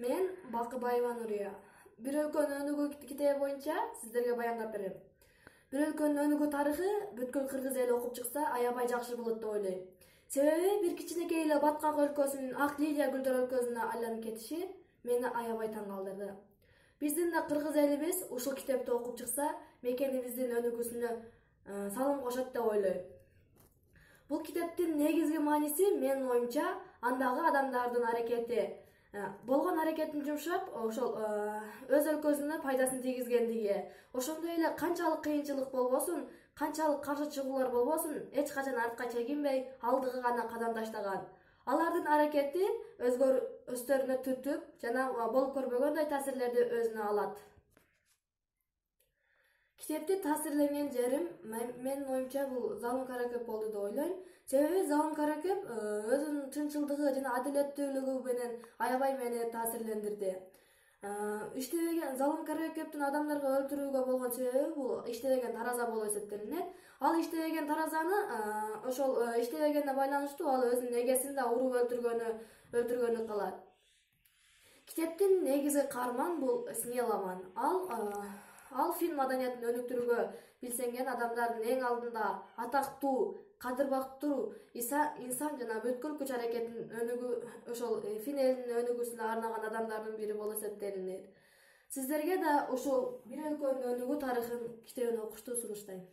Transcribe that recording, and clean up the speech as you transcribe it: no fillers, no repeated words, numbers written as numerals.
Мен Бакыбаева Нурия. Bir өлкөнүн өнүгүү китеби боюнча сиздерге баяндап берем. Bir өлкөнүн өнүгүү тарыхы бүткүл кыргыз эли окуп чыкса аябай жакшы болот деп ойлойм. Себеби бир кичинекей эле Баткак өлкөсүнүн ак лилия гүлдөр өлкөсүнө айланып кетиши мени аябай таң калтырды. Биздин да кыргыз элибиз ушул китепти окуп чыкса, мекенибиздин өнүгүүсүнө салым кошот деп ойлойм. Бул китептин негизги мааниси менин оюмча андагы адамдардын аракети, болгон аракетин жумшап, ошол өз өлкөсүнө пайдасын тийгизгендиги, ошондой эле канчалык кыйынчылык болбосун, канчалык каршы чыгуулар болбосун, эч качан артка чегинбей, алдыга гана кадам таштаган. Алардын аракети өздөрүнө түртүп, жана болуп көрбөгөндөй таасирлерди өзүнө алат. Китепти таасирленген жерим менин оюмча бул Залым Каракөп болду деп ойлойм. Себеби Залым Каракөп өзүнүн чынчылдыгы жана адилеттүүлүгү менен аябай мени таасирлендирди. Иштебеген Залым Каракөптүн адамдарга өлтүрүүгө болгон себеби бул иштебеген тараза болуп эсептелинет. Ал иштебеген таразаны ошол иштебегенине байланыштуу ал өзүнүн эгесин да уруп өлтүргөнү калат. Китептин негизги каарман бул Снеламан. Ал фильм маданиятын өнүктүрүүгө билсенген адамдардын эң алдында атактуу, кадырбактуу инсан жана бүткүл күч аракетин ошол фин элинин өнүгүүсүнө арнаган адамдардын бири болуп эсептелинет. Сиздерге да ушул Bir өлкөнүн өнүгүү тарыхын китебин окушту сунуштайм.